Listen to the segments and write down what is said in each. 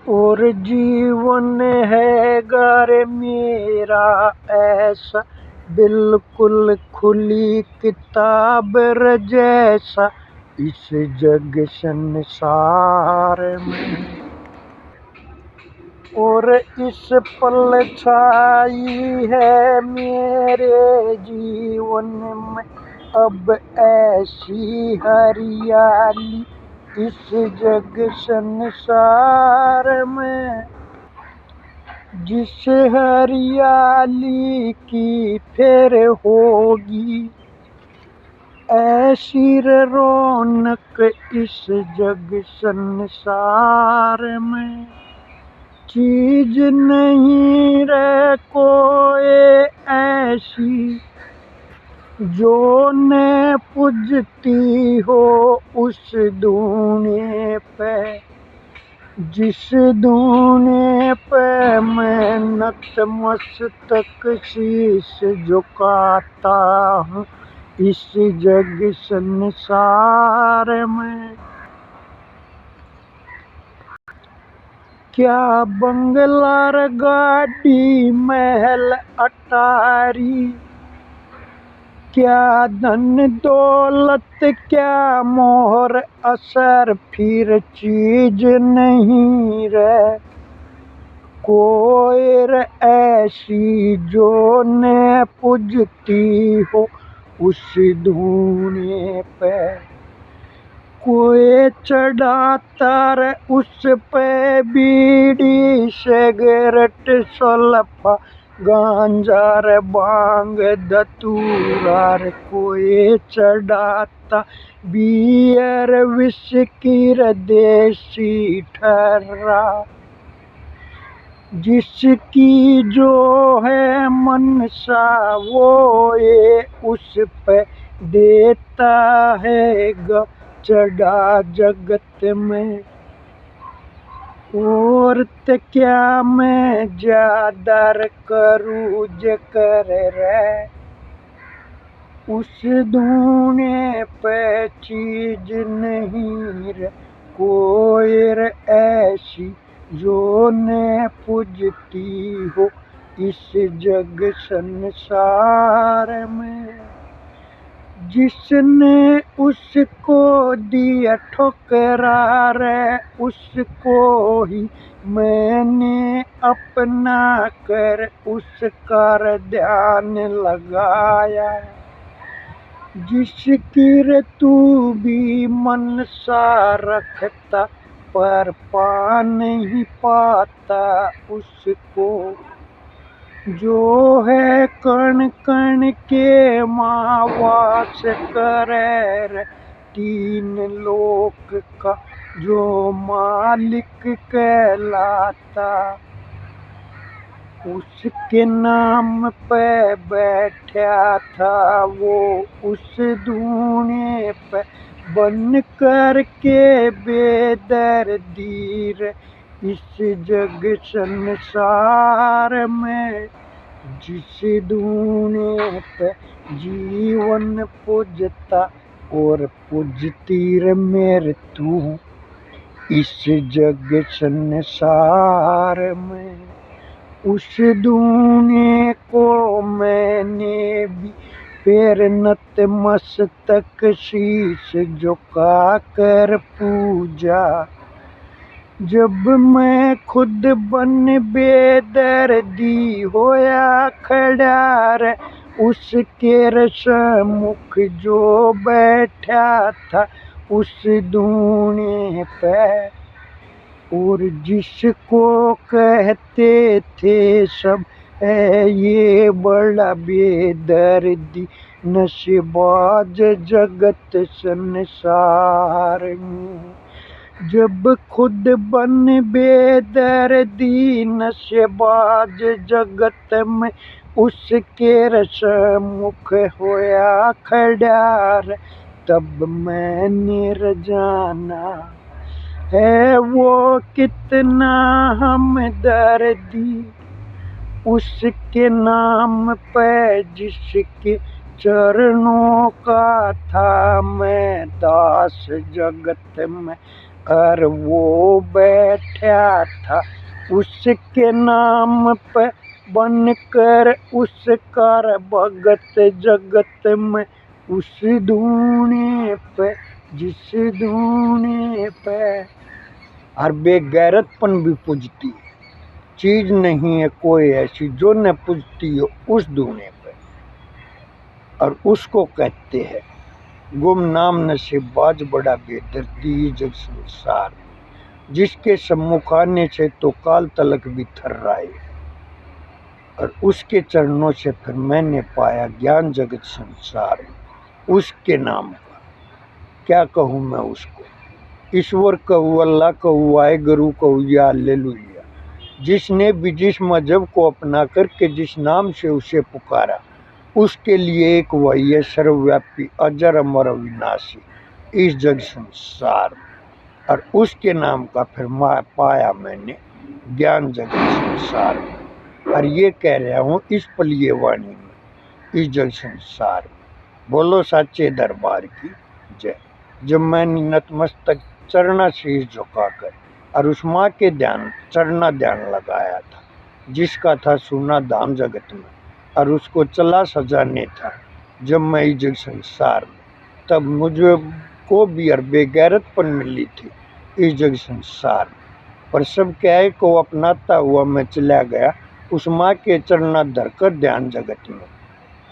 और जीवन है घर मेरा ऐसा, बिल्कुल खुली किताब जैसा, इस जग संसार में। और इस पल छाई है मेरे जीवन में अब ऐसी हरियाली, इस जग संसार में। जिस हरियाली की फिर होगी ऐसी रौनक इस जग संसार में। चीज नहीं रे कोई ऐसी जो न पूजती हो उस दूने पे, जिस दूने पे मैं नतमस्तक शीश झुकाता हूँ इस जग संसार में। क्या बंगला गाड़ी महल अटारी, क्या धन दौलत क्या मोहर असर, फिर चीज नहीं रे कोई रे ऐसी जो न पूजती हो उस धूने पे। कोई चढ़ाता रे उस पे बीड़ी सिगरेट सल्फा गांजा रे भांग धतूरा रे, कोई चढ़ाता बियर विस्की रे देसी ठर्रा। जिसकी जो है मनसा वो ये उस पे देता है ग चढ़ा जगत में। और क्या मैं ज्यादा करूँ कर रे उस धूने पे चीज नहीं रे कोई रे ऐसी जो न पूजती हो इस जग संसार में। जिसने उसको दिया ठुकरा रे उसको ही मैंने अपना कर उसका ध्यान लगाया। जिसकी रे तू भी मनसा रखता पर पा नहीं पाता उसको, जो है कण कण के माँ वास करे रे तीन लोक का जो मालिक कहलाता। उसके नाम पे बैठा था वो उस धूने पे बन कर के बेदर्दी रे इस जग संसार में। जिस धूने पे जीवन पूजता और पूजती रे मेरे तू इस जग संसार में। उस धूने को मैंने भी फिर नतमस्तक शीश झुका कर पूजा। जब मैं खुद बन बेदर्दी होया खड़ा रे उसके सम्मुख जो बैठा था उस धूने पे। और जिसको कहते थे सब है ये बड़ा बेदर्दी नशेबाज जगत संसार में। जब खुद बन बेदर्दी नशेबाज जगत में उसके सम्मुख होया खड़ा रे, तब मैंने जाना है वो कितना हमदर्दी उसके नाम पे जिसके चरणों का था मैं दास जगत में और वो बैठा था उसके नाम पे बनकर उसका भगत जगत में उस धूने पे जिस धूने पे। और बेगैरतपन भी पूजती है, चीज नहीं है कोई ऐसी जो न पूजती हो उस धूने पे। और उसको कहते हैं गुमनाम नशेबाज बड़ा बेदर्दी जग संसार, जिसके सम्मुख आने से तो काल तलक भी थर्राए। और उसके चरणों से फिर मैंने पाया ज्ञान जगत संसार में। उसके नाम का क्या कहूँ मैं उसको, ईश्वर कहूँ, अल्लाह कहूँ, वाहे गुरु कहूँ या हालेलुया। जिसने भी जिस मजहब को अपना करके जिस नाम से उसे पुकारा, उसके लिए एक वही है सर्वव्यापी अजर अमर अविनाशी इस जग संसार में। और उसके नाम का फिर पाया मैंने ज्ञान जगत संसार में। और ये कह रहा हूँ इस पलिये वाणी में इस जग संसार में। बोलो साचे दरबार की जय। जब मैंने नतमस्तक चरना शीश झुकाकर और उस माँ के ध्यान चरना ध्यान लगाया था, जिसका था सुना धाम जगत में, और उसको चला सजाने था जब मैं इस जग संसार में, तब मुझे को भी और बेगैरतपन मिली थी इस जग संसार में। पर सब क्या को अपनाता हुआ मैं चला गया उस माँ के चरना धरकर ध्यान जगत में,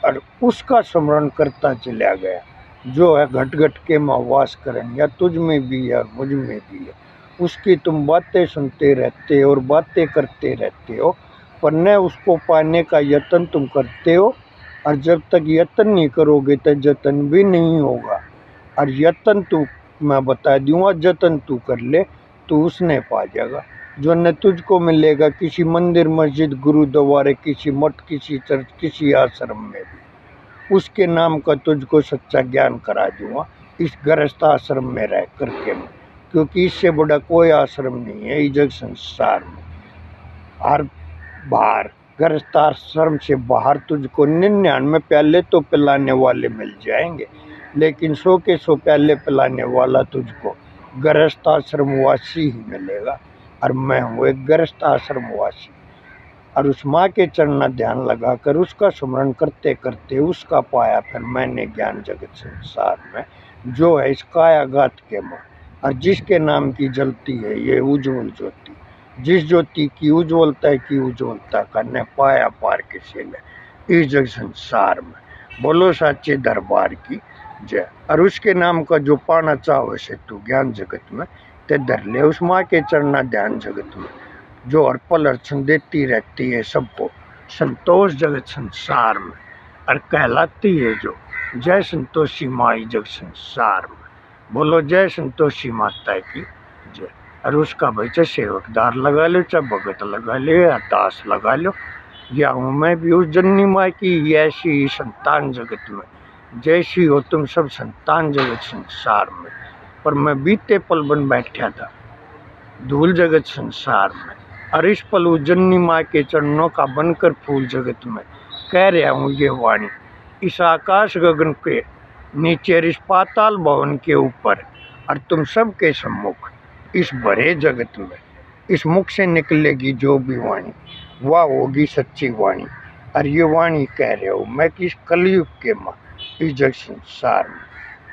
और उसका स्मरण करता चला गया जो है घट घट के माँ वास करन, या तुझ में भी है और मुझ में भी है। उसकी तुम बातें सुनते रहते हो और बातें करते रहते हो, पर न उसको पाने का यत्न तुम करते हो। और जब तक यत्न नहीं करोगे तो जतन भी नहीं होगा। और यत्न तू मैं बता दूंगा, जतन तू कर ले तो उसने पा जाएगा। जो न तुझको मिलेगा किसी मंदिर मस्जिद गुरुद्वारे, किसी मठ, किसी चर्च, किसी आश्रम में भी, उसके नाम का तुझको सच्चा ज्ञान करा दूंगा इस गृहस्थ आश्रम में रह करके मैं, क्योंकि इससे बड़ा कोई आश्रम नहीं है इस जग संसार में। और बाहर गृहस्थ आश्रम से बाहर तुझको 99 प्याले तो पिलाने वाले मिल जाएंगे, लेकिन 100 के 100 प्याले पिलाने वाला तुझको गृहस्थ आश्रम वासी ही मिलेगा। और मैं हूँ एक गृहस्थ आश्रम वासी। और उस माँ के चरना ध्यान लगाकर उसका स्मरण करते करते उसका पाया फिर मैंने ज्ञान जगत संसार में, जो है इस कायागात के माँ, और जिसके नाम की जलती है ये उज्जवल ज्योति। जिस ज्योति की उज्ज्वलता की उज्ज्वलता का न पाया पार किसी ने इस जग संसार में। बोलो साचे दरबार की जय। और उसके नाम का जो पाना चाहो से तू ज्ञान जगत में ते धर ले उस माँ के चरना ध्यान जगत में, जो हर पल अर्चन देती रहती है सबको संतोष जगत संसार में। और कहलाती है जो जय संतोषी माई जग संसार में। बोलो जय संतोषी माता की जय। और उसका भाई चाहे सेवकदार लगा लो, चाहे भगत लगा लो, या दास लगा लो, या हूँ मैं भी उस जननी माँ की ऐसी संतान जगत में जैसी हो तुम सब संतान जगत संसार में। पर मैं बीते पल बन बैठा था धूल जगत संसार में, और इस पल उस जननी माँ के चरणों का बनकर फूल जगत में कह रहा हूँ ये वाणी इस आकाश गगन के नीचे, इस पाताल भवन के ऊपर, और तुम सबके सम्मुख इस भरे जगत में इस मुख से निकलेगी जो भी वाणी वह होगी सच्ची वाणी। और ये वाणी कह रहे हो मैं कि इस कलयुग के माँ इस जग संसार में,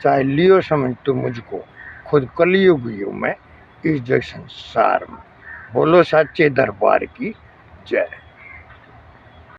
चाहे लियो समझ तो मुझको खुद कलयुग ही हूँ मैं इस जग संसार में। बोलो साचे दरबार की जय।